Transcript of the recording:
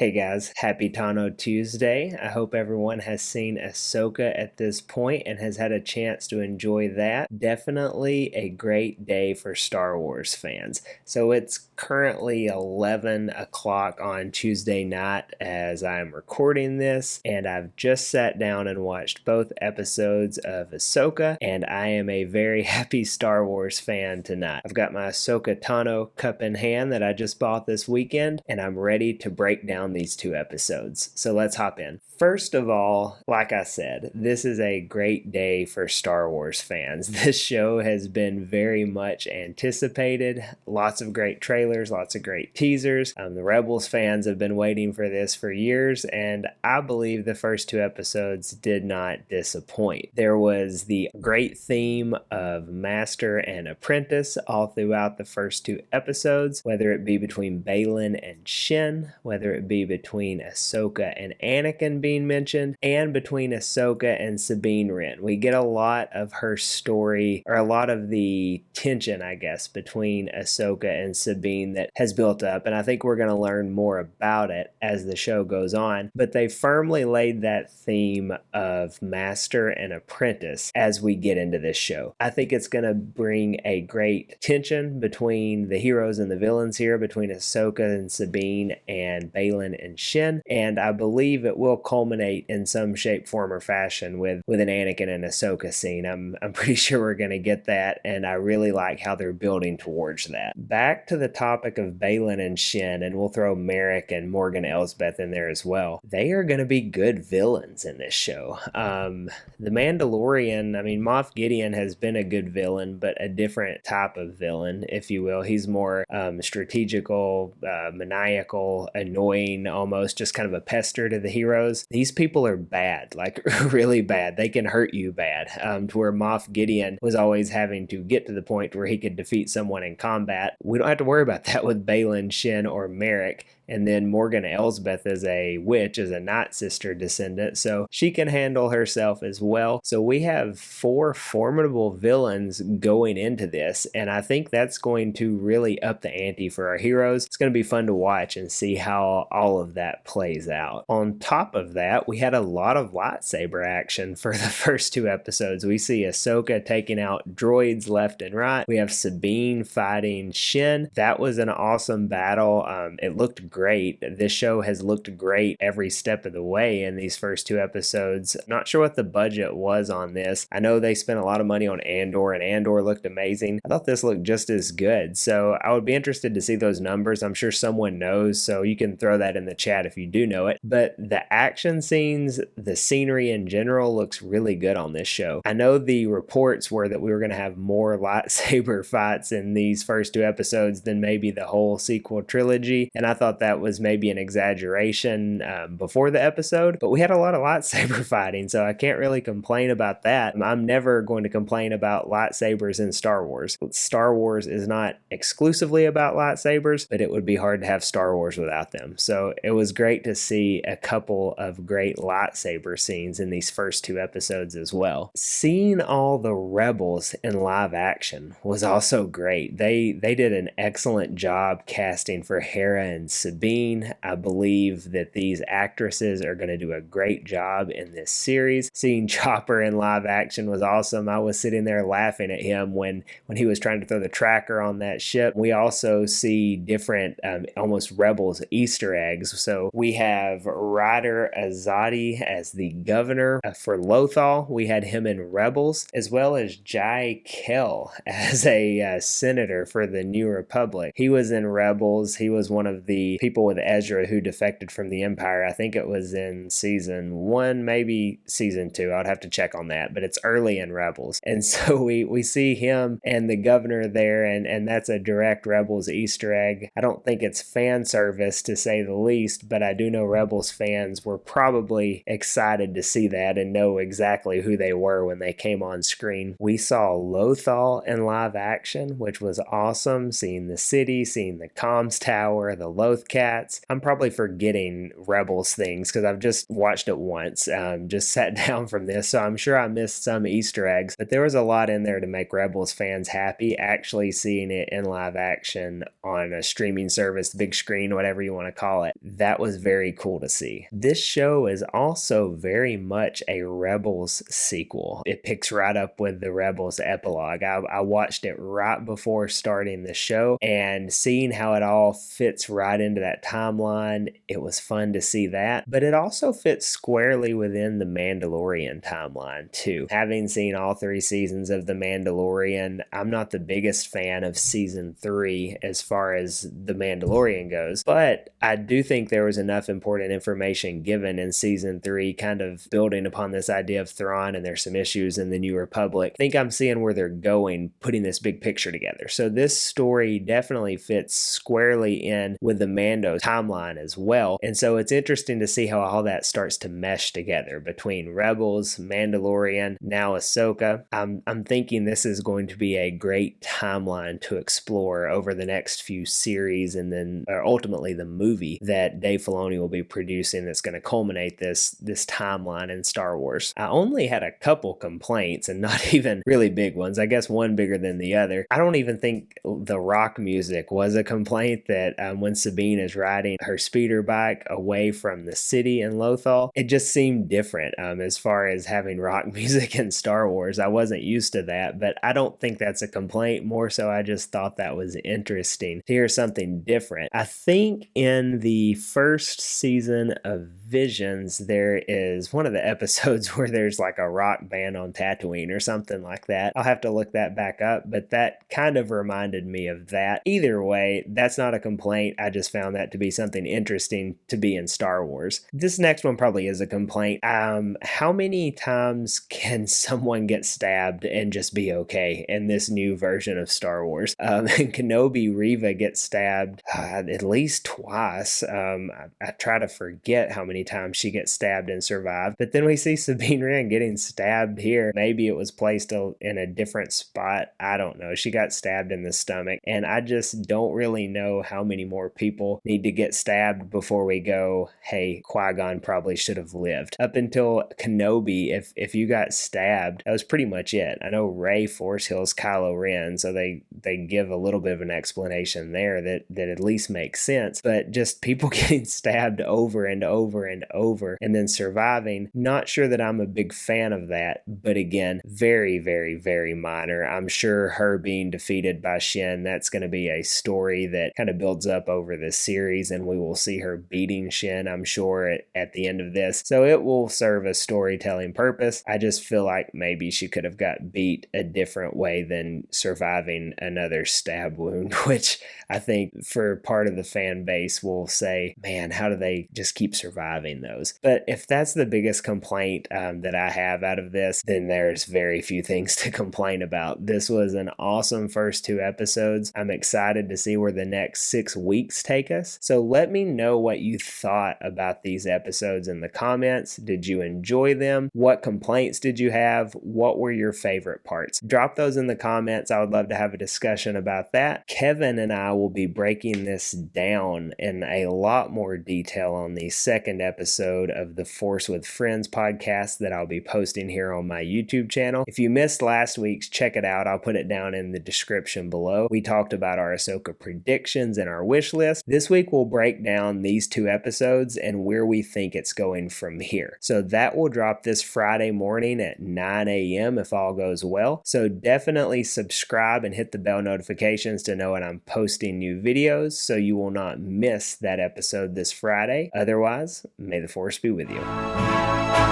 Hey guys, happy Tano Tuesday. I hope everyone has seen Ahsoka at this point and has had a chance to enjoy that. Definitely a great day for Star Wars fans. So it's currently 11 o'clock on Tuesday night as I'm recording this, and I've just sat down and watched both episodes of Ahsoka, and I am a very happy Star Wars fan tonight. I've got my Ahsoka Tano cup in hand that I just bought this weekend, and I'm ready to break down these two episodes. So let's hop in. First of all, like I said, this is a great day for Star Wars fans. This show has been very much anticipated. Lots of great trailers, lots of great teasers. The Rebels fans have been waiting for this for years, and I believe the first two episodes did not disappoint. There was the great theme of master and apprentice all throughout the first two episodes, whether it be between Baylan and Shin, whether it be between Ahsoka and Anakin being mentioned, and between Ahsoka and Sabine Wren. We get a lot of her story, or a lot of the tension, I guess, between Ahsoka and Sabine that has built up, and I think we're going to learn more about it as the show goes on. But they firmly laid that theme of master and apprentice as we get into this show. I think it's going to bring a great tension between the heroes and the villains here, between Ahsoka and Sabine and Baylan and Shin, and I believe it will culminate in some shape, form, or fashion with an Anakin and Ahsoka scene. I'm pretty sure we're going to get that, and I really like how they're building towards that. Back to the topic of Baylan and Shin, and we'll throw Merrick and Morgan Elsbeth in there as well. They are going to be good villains in this show. The Mandalorian, I mean, Moff Gideon has been a good villain, but a different type of villain, if you will. He's more strategical, maniacal, annoying, almost just kind of a pester to the heroes. These people are bad, like really bad. They can hurt you bad, to where Moff Gideon was always having to get to the point where he could defeat someone in combat. We don't have to worry about that with Baylan, Shin, or Merrick. And then Morgan Elsbeth is a witch, is a Night Sister descendant, so she can handle herself as well. So we have four formidable villains going into this, and I think that's going to really up the ante for our heroes. It's going to be fun to watch and see how all of that plays out. On top of that, we had a lot of lightsaber action for the first two episodes. We see Ahsoka taking out droids left and right. We have Sabine fighting Shin. That was an awesome battle. It looked great. This show has looked great every step of the way in these first two episodes. Not sure what the budget was on this. I know they spent a lot of money on Andor, and Andor looked amazing. I thought this looked just as good, so I would be interested to see those numbers. I'm sure someone knows, so you can throw that in the chat if you do know it. But the action scenes, the scenery in general looks really good on this show. I know the reports were that we were going to have more lightsaber fights in these first two episodes than maybe the whole sequel trilogy, and I thought that was maybe an exaggeration before the episode, but we had a lot of lightsaber fighting, so I can't really complain about that. I'm never going to complain about lightsabers in Star Wars. Star Wars is not exclusively about lightsabers, but it would be hard to have Star Wars without them. So it was great to see a couple of great lightsaber scenes in these first two episodes as well. Seeing all the Rebels in live action was also great. They did an excellent job casting for Hera and Sabine. I believe that these actresses are going to do a great job in this series. Seeing Chopper in live action was awesome. I was sitting there laughing at him when he was trying to throw the tracker on that ship. We also see different almost Rebels Easter eggs. So we have Ryder Azadi as the governor for Lothal. We had him in Rebels, as well as Jai Kell as a senator for the New Republic. He was in Rebels. He was one of the people with Ezra who defected from the Empire. I think it was in season 1, maybe season 2. I'd have to check on that, but it's early in Rebels. And so we see him and the governor there, and that's a direct Rebels Easter egg. I don't think it's fan service to say the least, but I do know Rebels fans were probably excited to see that and know exactly who they were when they came on screen. We saw Lothal in live action, which was awesome. Seeing the city, seeing the comms tower, the Loth Cats. I'm probably forgetting Rebels things because I've just watched it once, just sat down from this, so I'm sure I missed some Easter eggs, but there was a lot in there to make Rebels fans happy. Actually seeing it in live action on a streaming service, big screen, whatever you want to call it, that was very cool to see. This show is also very much a Rebels sequel. It picks right up with the Rebels epilogue. I watched it right before starting the show, and seeing how it all fits right into that timeline, it was fun to see that. But it also fits squarely within the Mandalorian timeline too. Having seen all 3 seasons of The Mandalorian, I'm not the biggest fan of season 3 as far as The Mandalorian goes, but I do think there was enough important information given in season 3, kind of building upon this idea of Thrawn, and there's some issues in the New Republic. I think I'm seeing where they're going, putting this big picture together. So this story definitely fits squarely in with the Mando timeline as well. And so it's interesting to see how all that starts to mesh together between Rebels, Mandalorian, now Ahsoka. I'm thinking this is going to be a great timeline to explore over the next few series, and then ultimately the movie that Dave Filoni will be producing that's going to culminate this timeline in Star Wars. I only had a couple complaints, and not even really big ones. I guess one bigger than the other. I don't even think the rock music was a complaint, that when Sabine is riding her speeder bike away from the city in Lothal, it just seemed different as far as having rock music in Star Wars. I wasn't used to that, but I don't think that's a complaint. More so, I just thought that was interesting to hear something different. I think in the first season of Visions, there is one of the episodes where there's like a rock band on Tatooine or something like that. I'll have to look that back up, but that kind of reminded me of that. Either way, that's not a complaint. I just found that to be something interesting to be in Star Wars. This next one probably is a complaint. How many times can someone get stabbed and just be okay in this new version of Star Wars? Kenobi Reva gets stabbed at least twice. I try to forget how many times she gets stabbed and survived, but then we see Sabine Wren getting stabbed here. Maybe it was placed in a different spot. I don't know. She got stabbed in the stomach, and I just don't really know how many more people need to get stabbed before we go, hey, Qui-Gon probably should have lived. Up until Kenobi, if you got stabbed, that was pretty much it. I know Rey force heals Kylo Ren, so they give a little bit of an explanation there that at least makes sense, but just people getting stabbed over and over and over and then surviving, not sure that I'm a big fan of that. But again, very, very, very minor. I'm sure her being defeated by Shin, that's going to be a story that kind of builds up over this series, and we will see her beating Shin, I'm sure, at the end of this. So it will serve a storytelling purpose. I just feel like maybe she could have got beat a different way than surviving another stab wound, which I think for part of the fan base will say, man, how do they just keep surviving those? But if that's the biggest complaint that I have out of this, then there's very few things to complain about. This was an awesome first 2 episodes. I'm excited to see where the next 6 weeks take us. So let me know what you thought about these episodes in the comments. Did you enjoy them? What complaints did you have? What were your favorite parts? Drop those in the comments. I would love to have a discussion about that. Kevin and I will be breaking this down in a lot more detail on the second episode of the Force with Friends podcast that I'll be posting here on my YouTube channel. If you missed last week's, check it out. I'll put it down in the description below. We talked about our Ahsoka predictions and our wish list. This week we'll break down these 2 episodes and where we think it's going from here. So that will drop this Friday morning at 9 a.m. if all goes well. So definitely subscribe and hit the bell notifications to know when I'm posting new videos so you will not miss that episode this Friday. Otherwise, may the Force be with you.